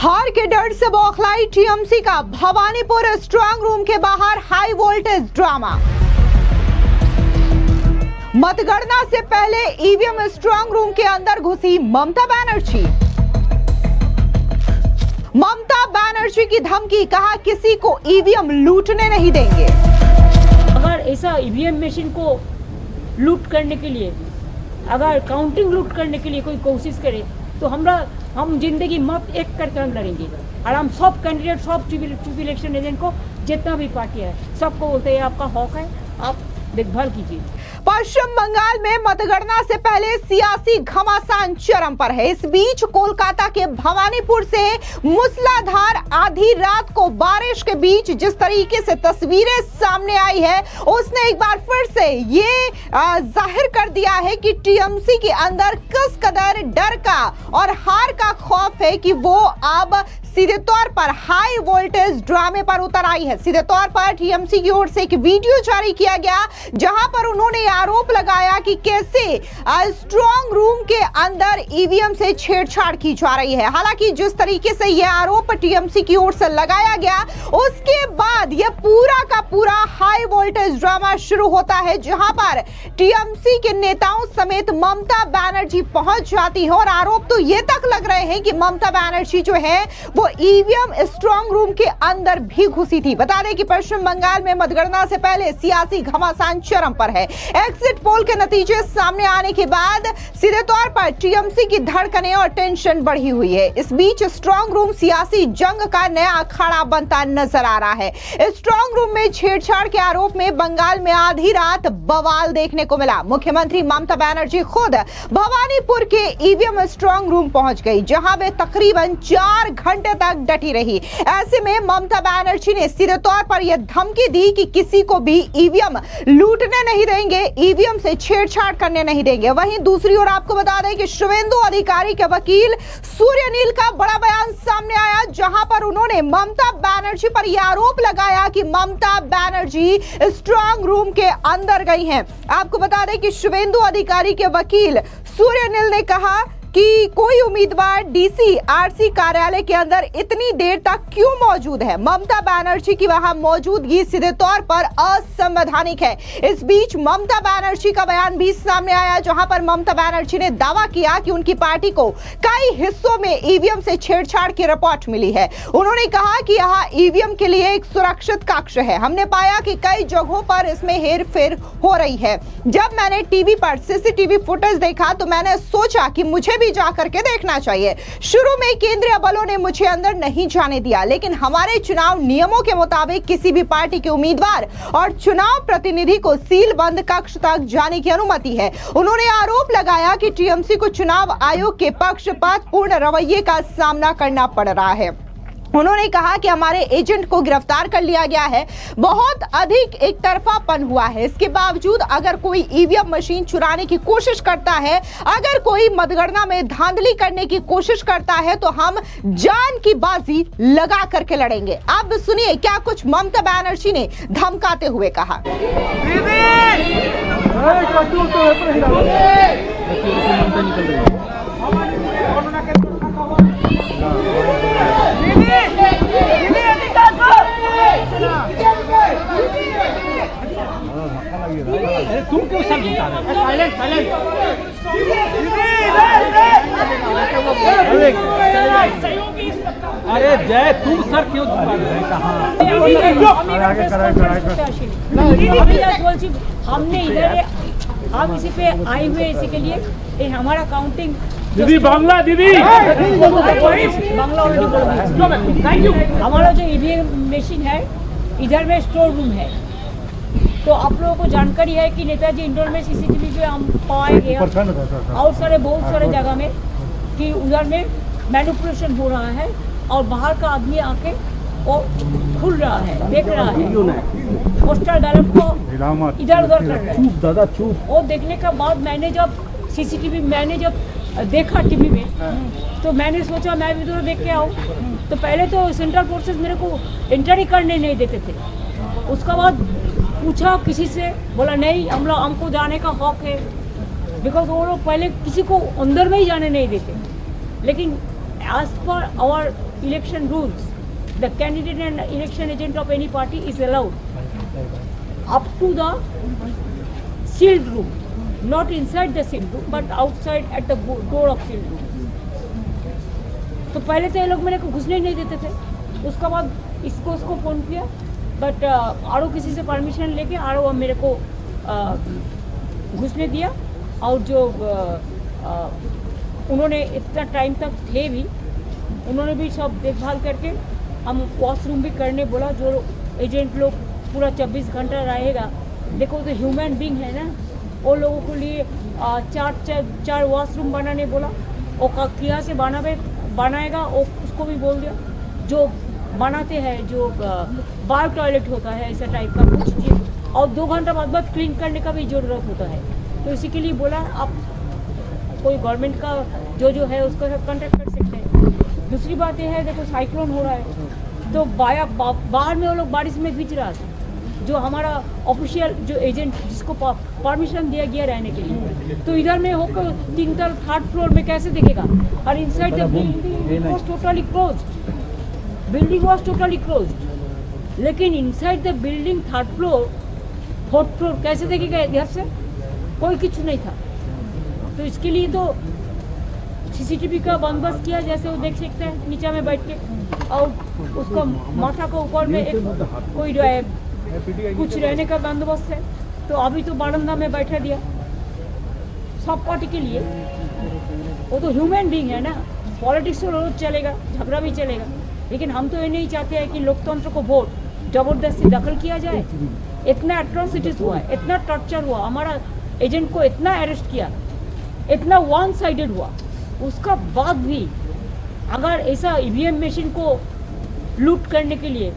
हार के डर से बौखलाई टीएमसी का भवानीपुर स्ट्रांग रूम के बाहर हाई वोल्टेज ड्रामा। मतगणना से पहले ईवीएम स्ट्रांग रूम के अंदर घुसी ममता बनर्जी। ममता बनर्जी की धमकी, कहा किसी को ईवीएम लूटने नहीं देंगे। अगर ऐसा ईवीएम मशीन को लूट करने के लिए, अगर काउंटिंग लूट करने के लिए कोई कोशिश करे तो हम जिंदगी मत एक करके हम लड़ेंगे। और हम सब कैंडिडेट, सब चीफ इलेक्शन एजेंट को, जितना भी पार्टी है, सबको बोलते हैं आपका हक है, आप देखभाल कीजिए। पश्चिम बंगाल में मतगणना से पहले सियासी घमासान चरम पर है। इस बीच कोलकाता के भवानीपुर से मूसलाधार आधी रात को बारिश के बीच जिस तरीके से तस्वीरें सामने आई है, उसने एक बार फिर से ये जाहिर कर दिया है कि टीएमसी के अंदर किस कदर डर का और हार का खौफ है कि वो अब सीधे तौर पर हाई वोल्टेज ड्रामे पर उतर आई है। सीधे तौर पर टीएमसी की ओर से एक वीडियो जारी किया गया जहां पर उन्होंने आरोप लगाया कि कैसे स्ट्रांग रूम के अंदर ईवीएम से छेड़छाड़ की जा रही है। हालांकि जिस तरीके से यह आरोप टीएमसी की ओर से लगाया गया, उसके बाद यह पूरा का पूरा हाई वोल्टेज ड्रामा शुरू होता है, जहां पर टीएमसी के नेताओं समेत ममता बनर्जी पहुंच जाती है और आरोप तो ये तक लग रहे हैं कि ममता बनर्जी जो है वो ईवीएम स्ट्रांग रूम के अंदर भी घुसी थी। बता दें कि पश्चिम बंगाल में मतगणना से पहले सियासी घमासान चरम पर है। एग्जिट पोल के नतीजे सामने आने के बाद सीधे तौर पर टीएमसी की धड़कनें और टेंशन बढ़ी हुई है। इस बीच स्ट्रांग रूम सियासी जंग का नया अखाड़ा बनता नजर आ रहा है। स्ट्रांग रूम में छेड़छाड़ के आरोप में बंगाल में आधी रात बवाल देखने को मिला। मुख्यमंत्री ममता बनर्जी खुद भवानीपुर के ईवीएम स्ट्रांग रूम पहुंच गई, जहां वे तकरीबन 4 घंटे तक डटी रही। ऐसे में ममता बनर्जी ने सीधे तौर पर यह धमकी दी कि किसी को भी ईवीएम लूटने नहीं देंगे, ईवीएम से छेड़छाड़ करने नहीं देंगे। वहीं दूसरी ओर आपको बता दें कि शुवेंदु अधिकारी के वकील सूर्यनील का बड़ा बयान सामने आया, जहां पर उन्होंने ममता बनर्जी पर यह आरोप लगाया कि ममता बनर्जी स्ट्रांग रूम के अंदर गई हैं। आपको बता दें कि शुवेंदु अधिकारी के वकील सूर्यनील ने कहा कि कोई उम्मीदवार डीसी आरसी कार्यालय के अंदर इतनी देर तक क्यों मौजूद है। ममता बनर्जी की वहां मौजूदगी सीधे तौर पर असंवैधानिक है। इस बीच ममता बनर्जी का बयान भी सामने आया, जहां पर ममता बनर्जी ने दावा किया कि उनकी पार्टी को कई हिस्सों में ईवीएम से छेड़छाड़ की रिपोर्ट मिली है। उन्होंने कहा कि यहाँ ईवीएम के लिए एक सुरक्षित कक्ष है। हमने पाया कि कई जगहों पर इसमें हेरफेर हो रही है। जब मैंने टीवी पर सीसीटीवी फुटेज देखा तो मैंने सोचा कि मुझे जाकर के देखना चाहिए। शुरू में केंद्रीय बलों ने मुझे अंदर नहीं जाने दिया, लेकिन हमारे चुनाव नियमों के मुताबिक किसी भी पार्टी के उम्मीदवार और चुनाव प्रतिनिधि को सील बंद कक्ष तक जाने की अनुमति है। उन्होंने आरोप लगाया कि टीएमसी को चुनाव आयोग के पक्षपातपूर्ण रवैये का सामना करना पड़ रहा है। उन्होंने कहा कि हमारे एजेंट को गिरफ्तार कर लिया गया है, बहुत अधिक एक तरफापन हुआ है। इसके बावजूद अगर कोई ईवीएम मशीन चुराने की कोशिश करता है, अगर कोई मतगणना में धांधली करने की कोशिश करता है, तो हम जान की बाजी लगा करके लड़ेंगे। अब सुनिए क्या कुछ ममता बनर्जी ने धमकाते हुए कहा। तुम क्यों सब बता रहे हो? Silent silent. अरे जय, तुम सर क्यों हमने इधर हम इसी पे आए हुए इसी के लिए, ये हमारा काउंटिंग दीदी बांग्ला दीदी बांग्ला ऑलरेडी बोल। Thank you. हमारा जो ईवीएम मशीन है इधर में स्टोर रूम है, तो आप लोगों को जानकारी है कि नेताजी इंडोर में सीसीटीवी जो हम पाए गए और बहुत सारे जगह में कि उधर में मैनिपुलेशन हो रहा है और बाहर का आदमी आके वो खुल रहा है, देख रहा है, पोस्टर डालब को इधर उधर कर रहा है। चुप दादा चुप। वो देखने के बाद मैंने जब सीसीटीवी देखा टीवी में, तो मैंने सोचा मैं भी उधर देख के आऊँ। तो पहले तो सेंट्रल फोर्सेस मेरे को एंटर ही करने नहीं देते थे। उसका बाद पूछा किसी से, बोला नहीं हमको जाने का हक है, बिकॉज वो लोग पहले किसी को अंदर में ही जाने नहीं देते। लेकिन as per our election rules, the candidate and election agent of any party is allowed up to the sealed room, not inside the sealed room, but outside at the door of sealed room. तो पहले तो ये लोग मेरे को घुसने ही नहीं देते थे, उसके बाद उसको फ़ोन किया, बट आरो किसी से परमिशन लेके आरो मेरे को घुसने दिया। और जो उन्होंने इतना टाइम तक थे भी, उन्होंने भी सब देखभाल करके हम वॉशरूम भी करने बोला। जो एजेंट लोग पूरा 24 घंटा रहेगा, देखो तो ह्यूमन बीइंग है ना, वो लोगों के लिए चार वॉशरूम बनाने बोला। वो किया से बनाएगा, वो उसको भी बोल दिया। जो बनाते हैं, जो बायो टॉयलेट होता है ऐसा टाइप का कुछ चीज़, और 2 घंटा बाद क्लीन करने का भी ज़रूरत होता है। तो इसी के लिए बोला आप कोई गवर्नमेंट का जो है उसका कॉन्टेक्ट कर सकते हैं। दूसरी बात यह है, देखो साइक्लोन हो रहा है, तो बाहर में वो लोग बारिश में भीज रहा था। जो हमारा ऑफिशियल जो एजेंट जिसको परमिशन दिया गया रहने के लिए, तो इधर में होकर 3rd फ्लोर में कैसे दिखेगा? और inside the building was totally closed, building was totally closed, लेकिन inside the building 3rd floor 4th floor कैसे दिखेगा? इधर से कोई कुछ नहीं था। तो इसके लिए तो सीसीटीवी का बंदोबस्त किया, जैसे वो देख सकते हैं नीचे में बैठ के, और उसका माथा को ऊपर में एक कोई जो है कुछ रहने का बंदोबस्त है। तो अभी तो बारंदा में बैठा दिया सब पार्टी के लिए। वो तो ह्यूमन बीइंग है ना, पॉलिटिक्स तो रोज चलेगा, झगड़ा भी चलेगा, लेकिन हम तो ये नहीं चाहते हैं कि लोकतंत्र को वोट जबरदस्ती दखल किया जाए। इतना एट्रोसिटीज हुआ, इतना टॉर्चर हुआ, हमारा एजेंट को इतना अरेस्ट किया, इतना वन साइडेड हुआ, उसका बाद भी अगर ऐसा ईवीएम मशीन को लूट करने के लिए,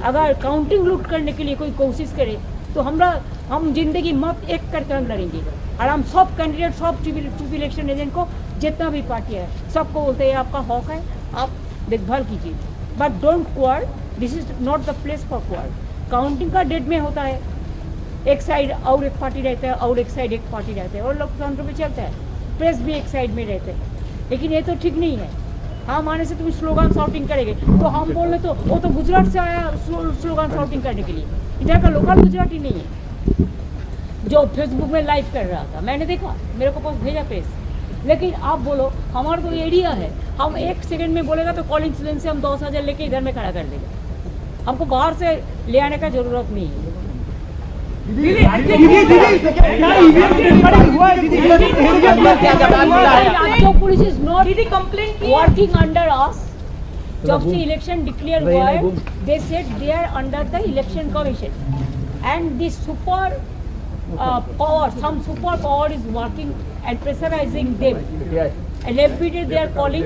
अगर काउंटिंग लूट करने के लिए कोई कोशिश करे, तो हम जिंदगी मत एक करके हम लड़ेंगे। और हम सब कैंडिडेट, सब चीफ इलेक्शन एजेंट को, जितना भी पार्टी है, सबको बोलते हैं आपका हक है, आप देखभाल कीजिए, but don't quarrel, this is not the place for quarrel. Counting का डेट में होता है, एक साइड और एक पार्टी रहता है और एक साइड एक पार्टी रहता है, और लोकतंत्र में चलता है, प्रेस भी एक साइड में रहते हैं, लेकिन ये तो ठीक नहीं है। हम आने से तुम स्लोगन शाउटिंग करेंगे, तो हम बोल रहे तो वो तो गुजरात से आया स्लोगन शाउटिंग करने के लिए, इधर का लोकल गुजराती नहीं है जो फेसबुक में लाइव कर रहा था। मैंने देखा, मेरे को पास भेजा प्रेस। लेकिन आप बोलो हमारा तो एरिया है, हम 1 सेकंड में बोलेगा तो कॉलिंग लेन से हम 10,000 लेके इधर में खड़ा कर देंगे। हमको बाहर से ले आने का जरूरत नहीं है। Police is not working under us. जब से इलेक्शन डिक्लेयर हुआ है, they said they are under the election commission, and this super power, some super power is working and pressurizing them. And every day they are calling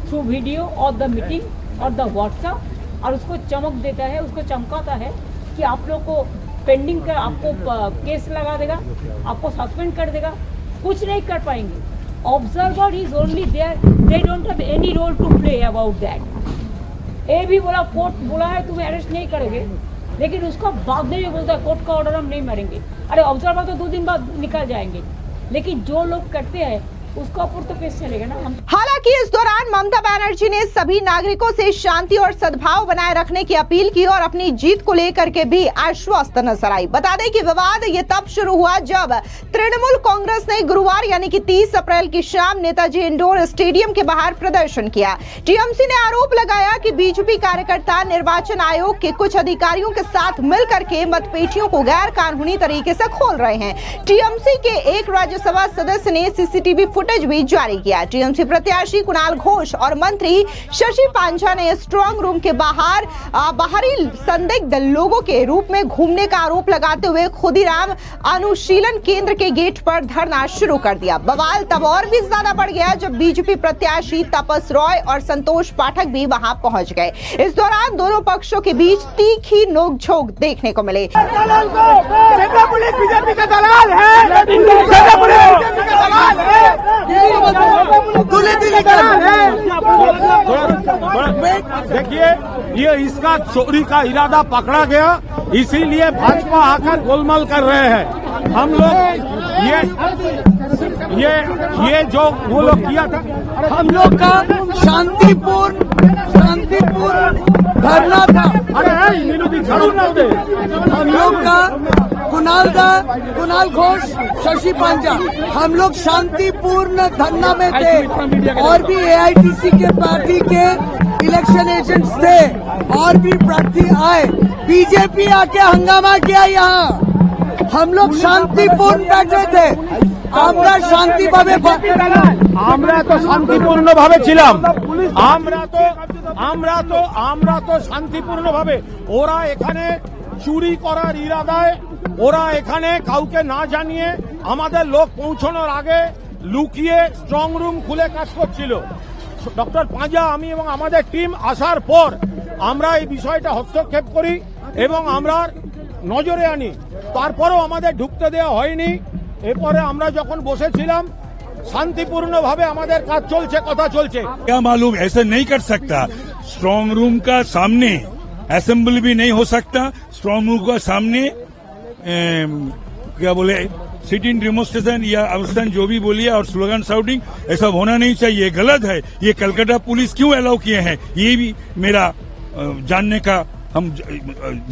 through video or the meeting or the WhatsApp, और उसको चमक देता है, उसको चमकाता है कि आप लोग को पेंडिंग कर, आपको केस लगा देगा, आपको सस्पेंड कर देगा, कुछ नहीं कर पाएंगे। Observer is only there, they don't have any role to play about that. ये भी बोला कोर्ट बोला है तुम्हें अरेस्ट नहीं करोगे, लेकिन उसका बाद में भी बोलता है कोर्ट का ऑर्डर हम नहीं मारेंगे। अरे ऑब्जर्वर तो 2 दिन बाद निकल जाएंगे, लेकिन जो लोग करते हैं उसका ऊपर तो केस चलेगा ना। हालांकि इस दौरान ममता बनर्जी ने सभी नागरिकों से शांति और सद्भाव बनाए रखने की अपील की और अपनी जीत को लेकर के भी आश्वस्त नजर आई। बता दें कि विवाद ये तब शुरू हुआ जब तृणमूल कांग्रेस ने गुरुवार यानी कि 30 अप्रैल की शाम नेताजी इंडोर स्टेडियम के बाहर प्रदर्शन किया। टीएमसी ने आरोप लगाया कि बीजेपी कार्यकर्ता निर्वाचन आयोग के कुछ अधिकारियों के साथ मिलकर के मतपेटियों को गैर कानूनी तरीके से खोल रहे हैं। टीएमसी के एक राज्यसभा सदस्य ने सीसीटीवी फुटेज भी जारी किया। टीएमसी प्रत्याशी कुणाल घोष और मंत्री शशि पांचा ने स्ट्रांग रूम के बाहरी संदिग्ध लोगों के रूप में घूमने का आरोप लगाते हुए खुदीराम अनुशीलन केंद्र के गेट पर धरना शुरू कर दिया। बवाल तब और भी ज्यादा बढ़ गया जब बीजेपी प्रत्याशी तपस रॉय और संतोष पाठक भी वहां पहुंच गए। इस दौरान दोनों पक्षों के बीच तीखी नोकझोंक देखने को मिले। पुलिस बीजेपी का दलाल है, देखिए ये इसका चोरी का इरादा पकड़ा गया, इसीलिए भाजपा आकर गोलमाल कर रहे हैं। हम लोग ये ये जो वो लोग किया था, हम लोग का शांतिपूर्ण धरना था। हम लोग का कुणाल घोष, शशि पांजा, हम लोग शांतिपूर्ण धरना में थे और भी एआईटीसी के पार्टी के इलेक्शन एजेंट्स थे और भी प्रार्थी आए। बीजेपी आके हंगामा किया यहाँ, हम लोग शांतिपूर्ण बैठे थे। আমরা তো শান্তিপূর্ণভাবে ছিলাম, আমরা তো শান্তিপূর্ণভাবে। ওরা এখানে চুরি করার ইরাদায়, ওরা এখানে কাউকে না জানিয়ে আমাদের লোক পৌঁছানোর আগে লুকিয়ে স্ট্রং রুম খুলে কাজ করছিল। ডক্টর পাঁজা, আমি এবং আমাদের টিম আসার পর আমরা এই বিষয়টা হস্তক্ষেপ করি এবং আমরা নজরে আনি। তারপরও আমাদের ঢুকতে দেওয়া হয়নি। এরপরে আমরা যখন বসেছিলাম শান্তিপূর্ণভাবে আমাদের কাজ চলছে, কথা চলছে। क्या मालूम, ऐसा नहीं कर सकता। स्ट्रांग रूम का सामने असेंबली भी नहीं हो सकता। स्ट्रांग रूम का सामने क्या बोले, सिटिंग डेमोन्स्ट्रेशन या अवस्थान जो भी बोलिए और स्लोगन शाउटिंग, ऐसा होना नहीं चाहिए, गलत है। ये कलकत्ता पुलिस क्यों अलाउ किए हैं, ये भी मेरा जानने का हम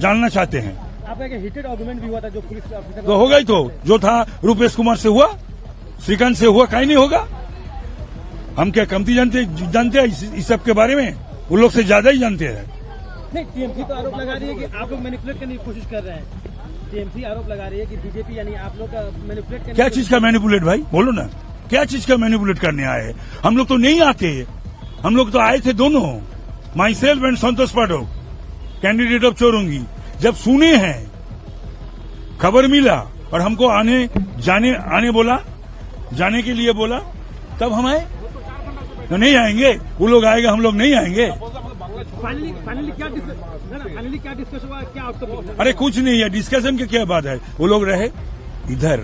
जानना चाहते हैं। आपका हीटेड आर्गुमेंट भी हुआ था जो पुलिस ऑफिसर, तो होगा ही, तो जो था रूपेश कुमार से हुआ, श्रीकांत से हुआ, कहीं नहीं होगा। हम क्या कमती जानते हैं इस सब के बारे में? वो लोग से ज्यादा ही जानते हैं। नहीं, टीएमसी तो आरोप लगा रही है कि आप लोग मैनिपुलेट करने की कोशिश कर रहे हैं। टीएमसी आरोप लगा रही है कि बीजेपी यानी आप लोग का मैनिपुलेट करने। क्या चीज का मैनिपुलेट भाई, बोलो ना, क्या चीज का मैनिपुलेट करने आए हैं? हम लोग तो नहीं आते, हम लोग तो आए थे दोनों, myself and Santosh Pathak, candidate of Chaurangi. जब सुने हैं, खबर मिला और हमको आने बोला, जाने के लिए बोला, तब हम आए। तो नहीं आएंगे, वो लोग आएगा, हम लोग नहीं आएंगे। फाइनली क्या डिस्कस हुआ, क्या आउटकम? अरे कुछ नहीं है, डिस्कशन की क्या बात है। वो लोग रहे इधर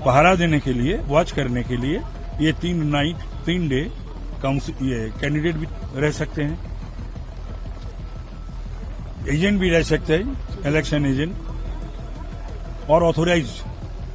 पहरा देने के लिए, वॉच करने के लिए। ये 3 डे काउंसिल, ये कैंडिडेट भी रह सकते हैं, एजेंट भी रह सकते हैं, इलेक्शन एजेंट और ऑथोराइज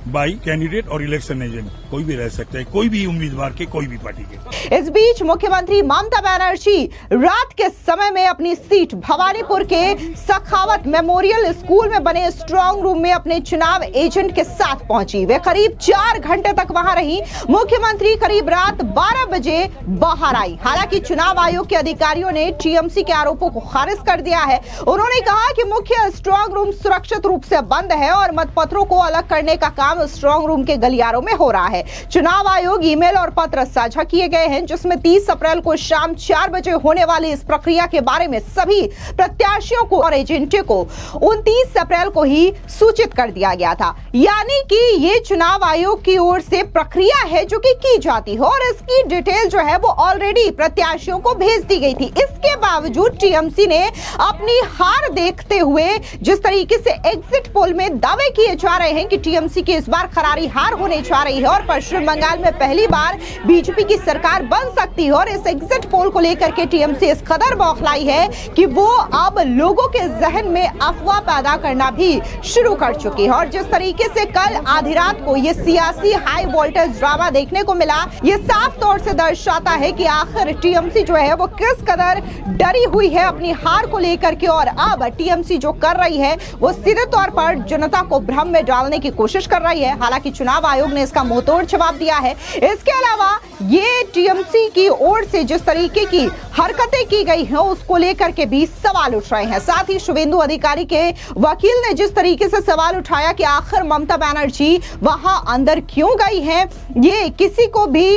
बाई कैंडिडेट और इलेक्शन एजेंट, कोई भी रह सकता है, कोई भी उम्मीदवार के, कोई भी पार्टी के। इस बीच मुख्यमंत्री ममता बनर्जी रात के समय में अपनी सीट भवानीपुर के सखावत मेमोरियल स्कूल में बने स्ट्रांग रूम में अपने चुनाव एजेंट के साथ पहुंची। वे करीब 4 घंटे तक वहां रही। मुख्यमंत्री करीब रात 12 बजे बाहर आई। हालांकि चुनाव आयोग के अधिकारियों ने टीएमसी के आरोपों को खारिज कर दिया है। उन्होंने कहा कि मुख्य स्ट्रांग रूम सुरक्षित रूप से बंद है और मतपत्रों को अलग करने का काम स्ट्रांग रूम के गलियारों में हो रहा है। चुनाव आयोग ईमेल और पत्र साझा किए गए हैं, जिसमें 30 अप्रैल को शाम 4 बजे होने वाली इस प्रक्रिया के बारे में सभी प्रत्याशियों को और एजेंटों को 29 अप्रैल को ही सूचित कर दिया गया था। यानी कि ये चुनाव आयोग की ओर से प्रक्रिया है जो कि की जाती है और इसकी डिटेल जो है वो ऑलरेडी प्रत्याशियों को भेज दी गई थी। इसके बावजूद टीएमसी ने अपनी हार देखते हुए जिस तरीके से एग्जिट पोल में दावे किए जा रहे हैं कि टीएमसी की इस बार करारी हार होने जा रही है और पश्चिम बंगाल में पहली बार बीजेपी की सरकार बन सकती है, और इस एग्जिट पोल को लेकर के टीएमसी इस कदर बौखलाई है कि वो अब लोगों के जहन में अफवाह पैदा करना भी शुरू कर चुकी है। और जिस तरीके से कल आधी रात को ये सियासी हाई वोल्टेज ड्रामा देखने को मिला, ये साफ तौर से दर्शाता है कि आखिर टीएमसी जो है वो किस कदर डरी हुई है अपनी हार को लेकर के, और अब टीएमसी जो कर रही है वो सीधे तौर पर जनता को भ्रम में डालने की कोशिश कर रही है। हालांकि चुनाव आयोग ने इसका मुंहतोड़ जवाब दिया है। इसके अलावा ये टीएमसी की ओर से जिस तरीके की हरकतें की गई हैं उसको लेकर के भी सवाल उठ रहे हैं। साथ ही शुभेंदु अधिकारी के वकील ने जिस तरीके से सवाल उठाया कि आखिर ममता बनर्जी वहां अंदर क्यों गई हैं, ये किसी को भी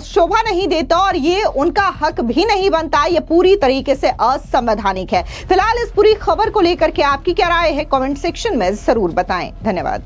शोभा नहीं देता और ये उनका हक भी नहीं बनता, ये पूरी तरीके से असंवैधानिक है। फिलहाल इस पूरी खबर को लेकर के आपकी क्या राय है, कमेंट सेक्शन में जरूर बताएं। धन्यवाद।